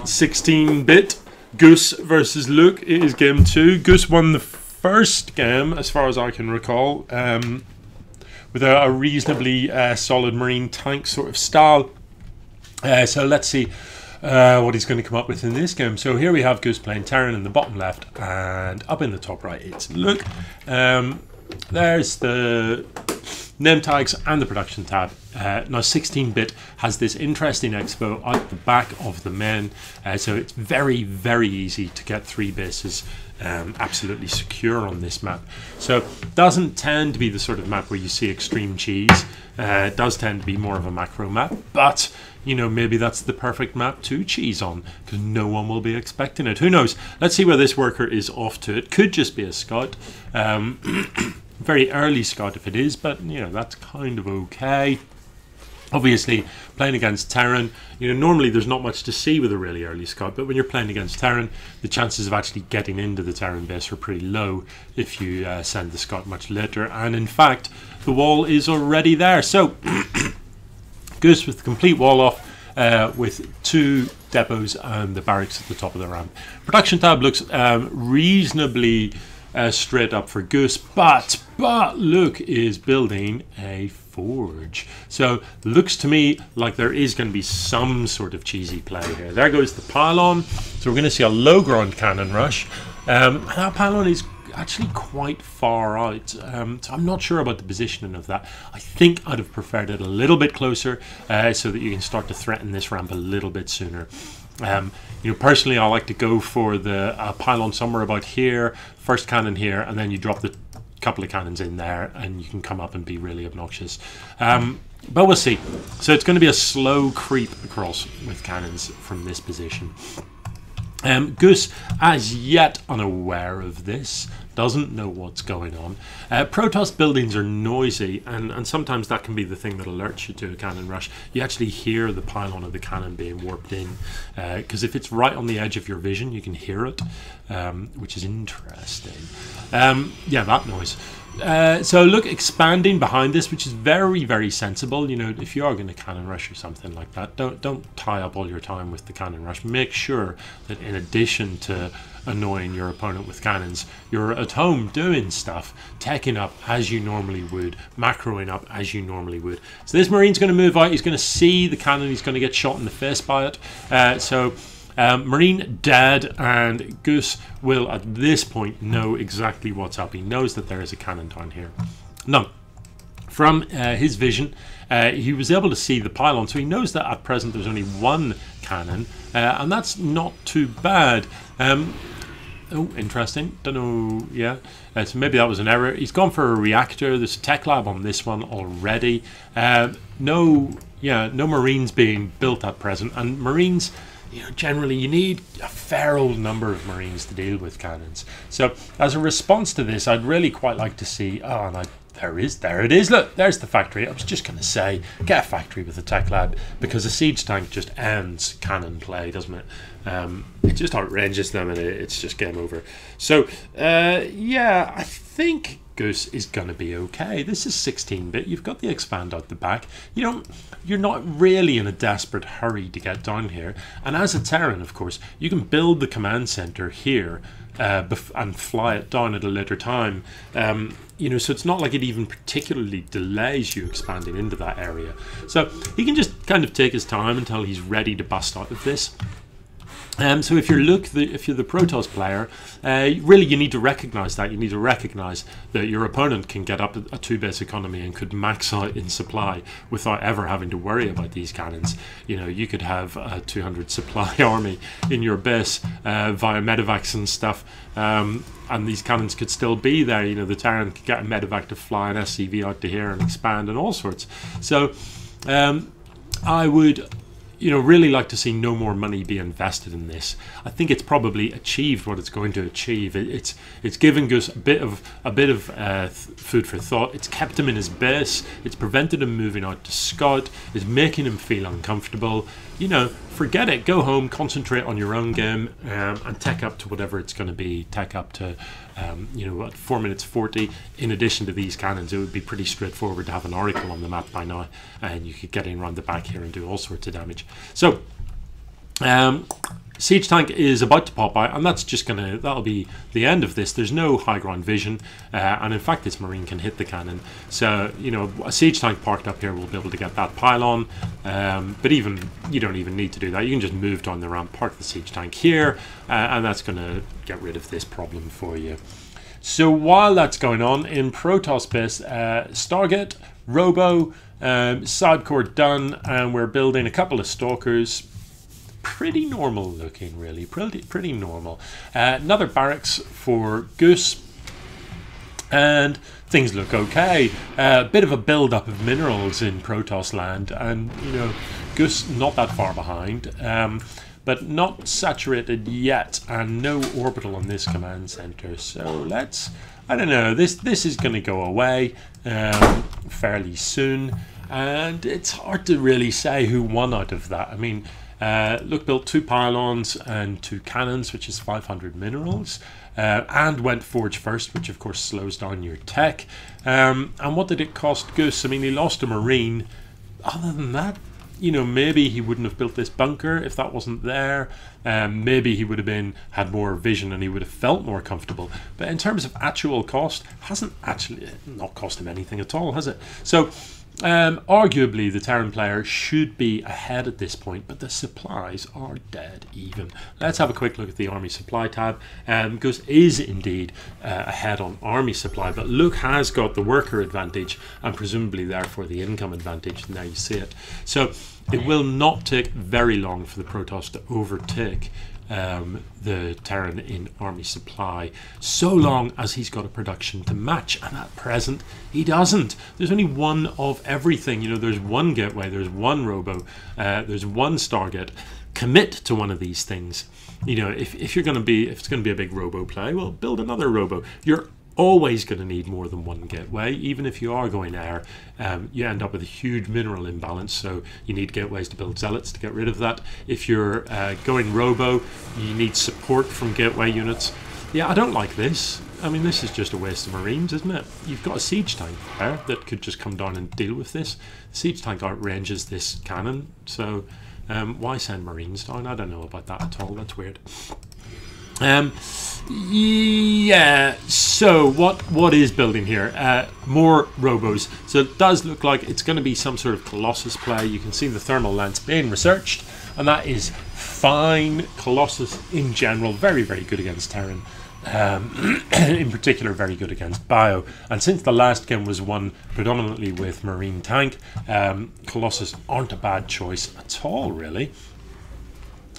16-bit Goose versus Luke. It is game 2. Goose won the first game, as far as I can recall, with a reasonably solid marine tank sort of style. So let's see what he's going to come up with in this game. So here we have Goose playing Terran in the bottom left, and up in the top right it's Luke. There's the name tags and the production tab. Now 16-bit has this interesting expo at the back of the main, so it's very easy to get 3 bases absolutely secure on this map. So it doesn't tend to be the sort of map where you see extreme cheese. It does tend to be more of a macro map, but you know, maybe that's the perfect map to cheese on, because no one will be expecting it. Who knows? Let's see where this worker is off to. It could just be a scout. Very early scout if it is, but you know, that's kind of okay. Obviously, playing against Terran, you know, normally there's not much to see with a really early scout, but when you're playing against Terran, the chances of actually getting into the Terran base are pretty low if you send the scout much later. And in fact, the wall is already there. So, Goose with the complete wall off, with 2 depots and the barracks at the top of the ramp. Production tab looks reasonably straight up for Goose, but Luke is building a forge. So looks to me like there is going to be some sort of cheesy play here. There goes the pylon. So we're going to see a low ground cannon rush. That pylon is actually quite far out, so I'm not sure about the positioning of that. I think I'd have preferred it a little bit closer, so that you can start to threaten this ramp a little bit sooner. You know, personally, I like to go for the pylon somewhere about here, first cannon here, and then you drop the couple of cannons in there, and you can come up and be really obnoxious. But we'll see. So it's going to be a slow creep across with cannons from this position. Goose, as yet unaware of this, doesn't know what's going on. Protoss buildings are noisy, and sometimes that can be the thing that alerts you to a cannon rush. You actually hear the pylon of the cannon being warped in, because if it's right on the edge of your vision, you can hear it, which is interesting. Yeah, that noise. So look, expanding behind this, which is very sensible. You know, if you are going to cannon rush or something like that, don't tie up all your time with the cannon rush. Make sure that in addition to annoying your opponent with cannons, you're at home doing stuff, teching up as you normally would, macroing up as you normally would. So this marine's going to move out. He's going to see the cannon. He's going to get shot in the face by it. Marine dead, and Goose will at this point know exactly what's up. He knows that there is a cannon down here. Now, from his vision, he was able to see the pylon, so he knows that at present there's only 1 cannon, and that's not too bad. Oh, interesting. Don't know. Yeah, so maybe that was an error. He's gone for a reactor. There's a tech lab on this one already. No marines being built at present, and marines, you know, generally you need a fair old number of marines to deal with cannons. So as a response to this, I'd really quite like to see, there it is, look, there's the factory. I was just going to say, get a factory with a tech lab, because a siege tank just ends cannon play, doesn't it? It just outranges them, and it's just game over. So yeah, I think Goose is going to be okay. This is 16-bit. You've got the expand out the back. You're not really in a desperate hurry to get down here. And as a Terran, of course, you can build the command center here and fly it down at a later time. You know, so it's not like it even particularly delays you expanding into that area. So he can just kind of take his time until he's ready to bust out of this. So if you're the Protoss player, really you need to recognize that. You need to recognize that your opponent can get up a 2-base economy and could max out in supply without ever having to worry about these cannons. You know, you could have a 200 supply army in your base via medevacs and stuff, and these cannons could still be there. You know, the Terran could get a medevac to fly an SCV out to here and expand and all sorts. So I would, you know, really like to see no more money be invested in this. I think it's probably achieved what it's going to achieve. It's given Goose a bit of food for thought. It's kept him in his base. It's prevented him moving out to scout. It's making him feel uncomfortable. You know, forget it. Go home, concentrate on your own game, and tech up to whatever it's going to be. Tech up to, you know, at 4 minutes 40. In addition to these cannons, it would be pretty straightforward to have an oracle on the map by now, and you could get in around the back here and do all sorts of damage. So Siege tank is about to pop out, and that'll be the end of this. There's no high ground vision, and in fact this marine can hit the cannon, so you know, a siege tank parked up here will be able to get that pylon, but even you don't even need to do that. You can just move down the ramp, park the siege tank here, and that's going to get rid of this problem for you. So while that's going on in Protoss base, Stargate, Robo, side core done, and we're building a couple of stalkers. Pretty normal looking, really, pretty normal. Another barracks for Goose, and things look okay. Bit of a build-up of minerals in Protoss land, and you know, Goose not that far behind, but not saturated yet, and no orbital on this command center. So let's, I don't know, this is going to go away fairly soon, and it's hard to really say who won out of that. I mean, Look built 2 pylons and 2 cannons, which is 500 minerals, and went forge first, which of course slows down your tech. And what did it cost Goose? I mean, he lost a marine. Other than that, you know, maybe he wouldn't have built this bunker if that wasn't there. Maybe he would have had more vision and he would have felt more comfortable. But in terms of actual cost, hasn't actually not cost him anything at all, has it? So arguably the Terran player should be ahead at this point, but the supplies are dead even. Let's have a quick look at the army supply tab. Goose is indeed ahead on army supply, but Luke has got the worker advantage and presumably therefore the income advantage, and there you see it. So it will not take very long for the Protoss to overtake the Terran in army supply, so long as he's got a production to match, and at present he doesn't. There's only one of everything. You know, there's one gateway, there's one robo, there's one Stargate. Commit to one of these things. You know, if it's going to be a big robo play, well, build another robo. You're always going to need more than one gateway. Even if you are going air, you end up with a huge mineral imbalance, so you need gateways to build zealots to get rid of that. If you're going robo, you need support from gateway units. Yeah, I don't like this. I mean, this is just a waste of marines, isn't it? You've got a siege tank there that could just come down and deal with this. The siege tank outranges this cannon, so why send marines down? I don't know about that at all. That's weird. Yeah, so what is building here? More robos. So it does look like it's going to be some sort of Colossus play. You can see the thermal lance being researched, and that is fine. Colossus in general, very, very good against Terran. In particular, very good against Bio. And since the last game was won predominantly with Marine Tank, Colossus aren't a bad choice at all, really.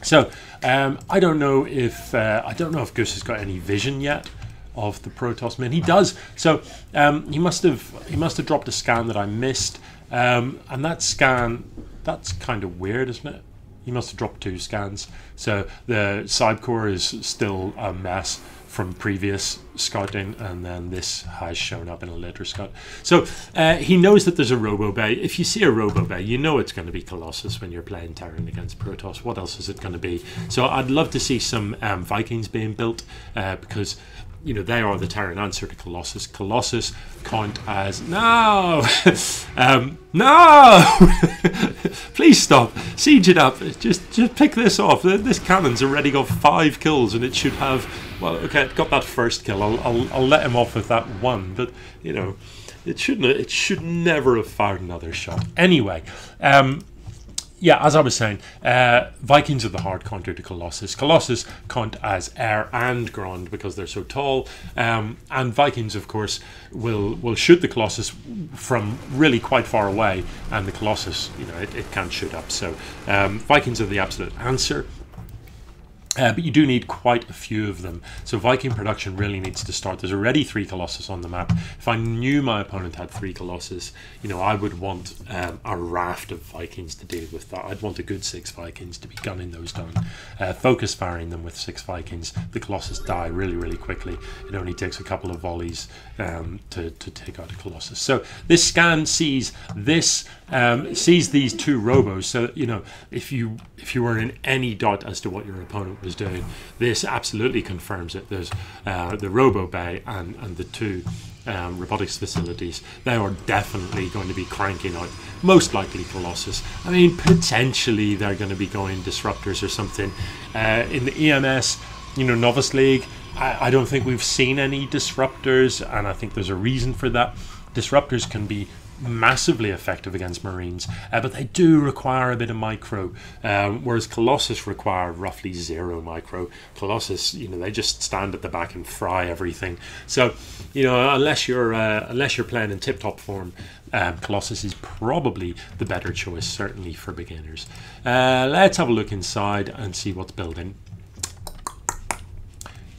So I don't know if Goose has got any vision yet of the Protoss men. He does. So he must have dropped a scan that I missed, and that scan, that's kind of weird, isn't it? He must have dropped 2 scans. So the side core is still a mess from previous scouting, and then this has shown up in a later scout. So he knows that there's a robo bay. If you see a robo bay, you know it's going to be Colossus when you're playing Terran against Protoss. What else is it going to be? So I'd love to see some Vikings being built, because you know, they are the Terran answer to Colossus. Colossus count as no, no. Please stop. Siege it up. Just pick this off. This cannon's already got 5 kills, and it should have. Well, okay, it got that first kill. I'll let him off with that one, but you know, it shouldn't. It should never have fired another shot. Anyway. Yeah, as I was saying, Vikings are the hard counter to Colossus. Colossus count as air and ground because they're so tall, and Vikings, of course, will shoot the Colossus from really quite far away, and the Colossus, you know, it can't shoot up. So Vikings are the absolute answer. But you do need quite a few of them. So Viking production really needs to start. There's already 3 Colossus on the map. If I knew my opponent had 3 Colossus, you know, I would want a raft of Vikings to deal with that. I'd want a good 6 Vikings to be gunning those down. Focus firing them with 6 Vikings. The Colossus die really, really quickly. It only takes a couple of volleys to take out a Colossus. So this scan sees this, sees these 2 robos. So, you know, if you were in any doubt as to what your opponent was was doing. This absolutely confirms it. There's the Robo Bay and the two robotics facilities. They are definitely going to be cranking out, most likely Colossus. I mean, potentially they're going to be going disruptors or something. In the EMS, Novice League, I don't think we've seen any disruptors, and I think there's a reason for that. Disruptors can be massively effective against Marines, but they do require a bit of micro, whereas Colossus require roughly 0 micro. Colossus, they just stand at the back and fry everything. So, unless you're playing in tip-top form, Colossus is probably the better choice, certainly for beginners. Let's have a look inside and see what's building.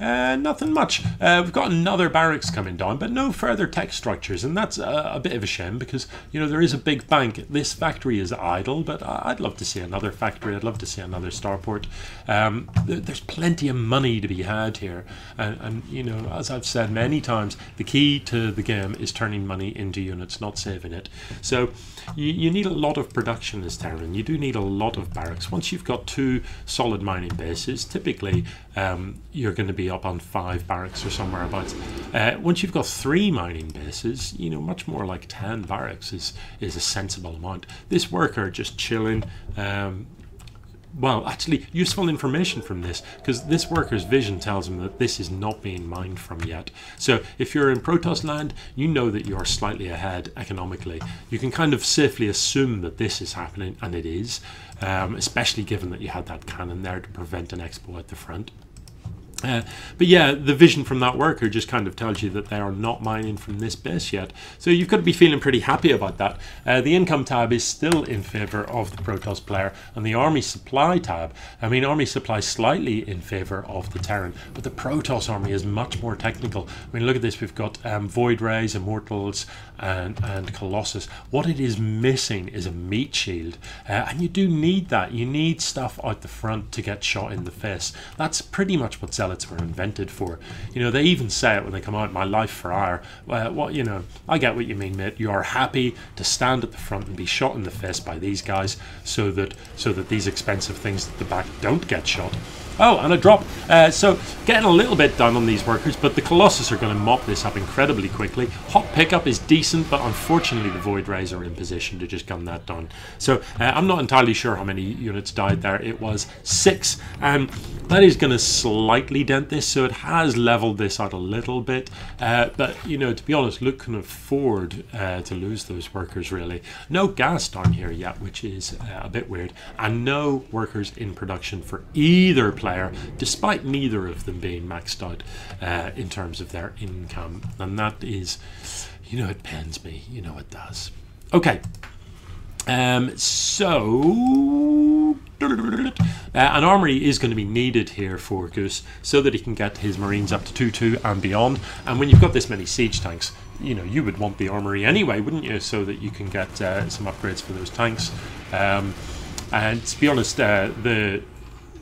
Nothing much. We've got another barracks coming down, but no further tech structures, and that's a bit of a shame because there is a big bank. This factory is idle, but I'd love to see another factory. I'd love to see another starport. There's plenty of money to be had here, and as I've said many times, the key to the game is turning money into units, not saving it. So you need a lot of production as Terran. You do need a lot of barracks. Once you've got 2 solid mining bases, typically you're going to be up on 5 barracks or somewhere about. Once you've got 3 mining bases, much more like 10 barracks is a sensible amount. This worker just chilling. Well, actually, useful information from this, because this worker's vision tells him that this is not being mined from yet. So if you're in Protoss land, you know that you're slightly ahead economically. You can kind of safely assume that this is happening, and it is, especially given that you had that cannon there to prevent an expo at the front. But yeah, the vision from that worker just kind of tells you that they are not mining from this base yet. So you've got to be feeling pretty happy about that. The income tab is still in favour of the Protoss player, and the army supply tab, army supply slightly in favour of the Terran, but the Protoss army is much more technical. Look at this, we've got Void Rays, Immortals, and Colossus. What it is missing is a meat shield, and you do need that. You need stuff out the front to get shot in the face. That's pretty much what Zealots were invented for. They even say it when they come out, my life for ire. I get what you mean, mate. You are happy to stand at the front and be shot in the face by these guys so that these expensive things at the back don't get shot. Oh, and a drop. So getting a little bit done on these workers, but the Colossus are going to mop this up incredibly quickly. Hot pickup is decent, but unfortunately the Void Rays are in position to just gun that down. So I'm not entirely sure how many units died there. It was 6, and that is going to slightly dent this, so it has leveled this out a little bit. But to be honest, Luke can afford to lose those workers, really. No gas down here yet, which is a bit weird, and no workers in production for either player, despite neither of them being maxed out in terms of their income. And that is, it pains me, it does. Okay, so an armory is going to be needed here for Goose so that he can get his Marines up to 2-2 and beyond. And when you've got this many siege tanks, you would want the armory anyway, wouldn't you, so that you can get some upgrades for those tanks. And to be honest, the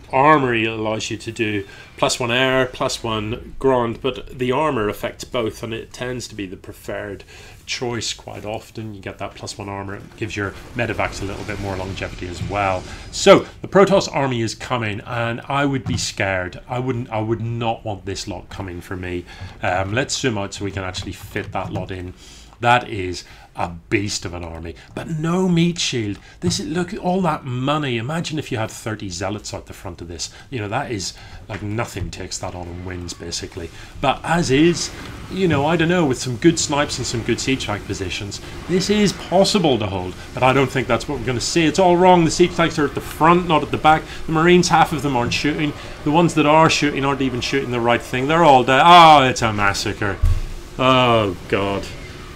armory allows you to do +1 air, +1 ground, but the armor affects both, and it tends to be the preferred choice quite often. You get that +1 armor, it gives your medevacs a little bit more longevity as well. So the Protoss army is coming, and I would be scared. I would not want this lot coming for me. Let's zoom out so we can actually fit that lot in. That is a beast of an army, but no meat shield. Look at all that money. Imagine if you had 30 zealots out the front of this. That is like nothing takes that on and wins basically. But as is, I don't know, with some good snipes and some good siege tank positions, this is possible to hold. But I don't think that's what we're going to see. It's all wrong. The siege tanks are at the front, not at the back. The Marines, half of them aren't shooting. The ones that are shooting aren't even shooting the right thing. They're all dead. Oh, it's a massacre. Oh God.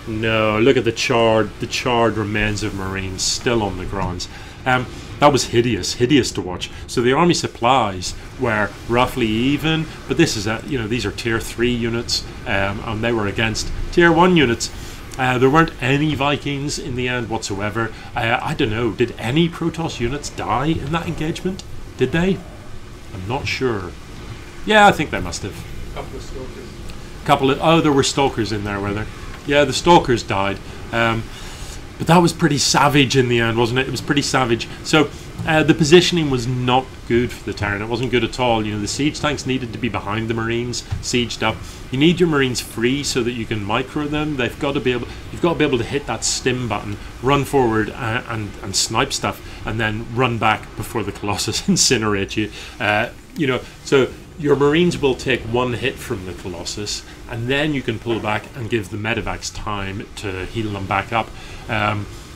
No, look at the charred remains of Marines still on the grounds. That was hideous to watch. So the army supplies were roughly even, but this is these are tier 3 units, and they were against tier 1 units. There weren't any Vikings in the end whatsoever. I don't know, did any Protoss units die in that engagement? Did they? I'm not sure. Yeah, I think they must have. Couple of stalkers. There were stalkers in there, were there? Yeah, the stalkers died, but that was pretty savage in the end, wasn't it? It was pretty savage. So The positioning was not good for the Terran. It wasn't good at all. You know, the siege tanks needed to be behind the Marines, sieged up. You need your Marines free so that you can micro them. They've got to be able. You've got to be able to hit that stim button, run forward, and snipe stuff, and then run back before the Colossus incinerates you. You know, so your Marines will take one hit from the Colossus, and then you can pull back and give the medevacs time to heal them back up.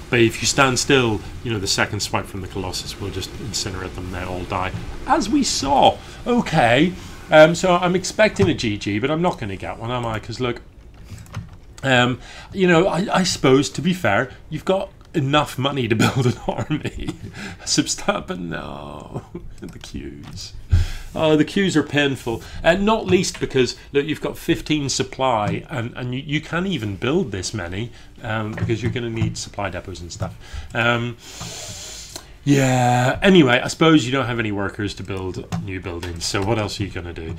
But if you stand still, you know, the second swipe from the Colossus will just incinerate them. They all die, as we saw. Okay, so I'm expecting a GG, but I'm not going to get one, am I? Because look, you know, I suppose, to be fair, you've got enough money to build an army. But no, the queues. Oh, the queues are painful, and not least because look, you've got 15 supply, and you can't even build this many because you're going to need supply depots and stuff. Yeah. Anyway, I suppose you don't have any workers to build new buildings. So what else are you going to do?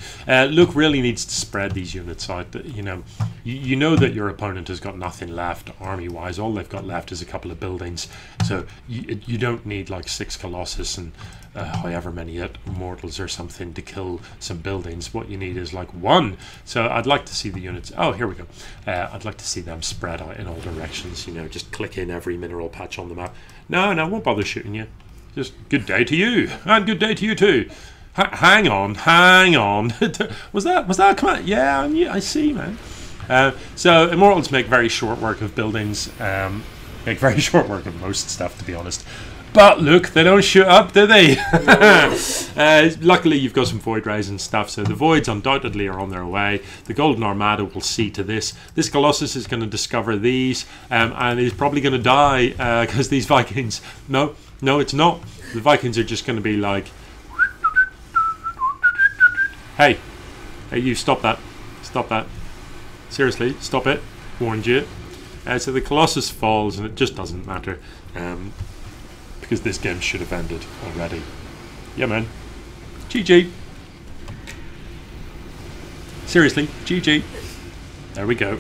Luke really needs to spread these units out. You know, you know that your opponent has got nothing left army-wise. All they've got left is a couple of buildings. So you don't need like 6 Colossus and however many Immortals or something to kill some buildings. What you need is like 1. So I'd like to see the units. Oh, here we go. I'd like to see them spread out in all directions. You know, just click in every mineral patch on the map. No, I won't bother shooting you. Just good day to you, and good day to you too. Hang on. was that a command? Yeah, I see, man. So Immortals make very short work of buildings. Make very short work of most stuff, to be honest. But look, they don't shoot up, do they? Luckily, you've got some Void Rays and stuff, so the Voids undoubtedly are on their way. The Golden Armada will see to this. This Colossus is going to discover these, and he's probably going to die because these Vikings... No, it's not. The Vikings are just going to be like... Hey, you stop that. Stop that. Seriously, stop it. Warned you. So the Colossus falls, and it just doesn't matter. Because this game should have ended already. Yeah, man. GG. Seriously, GG. There we go.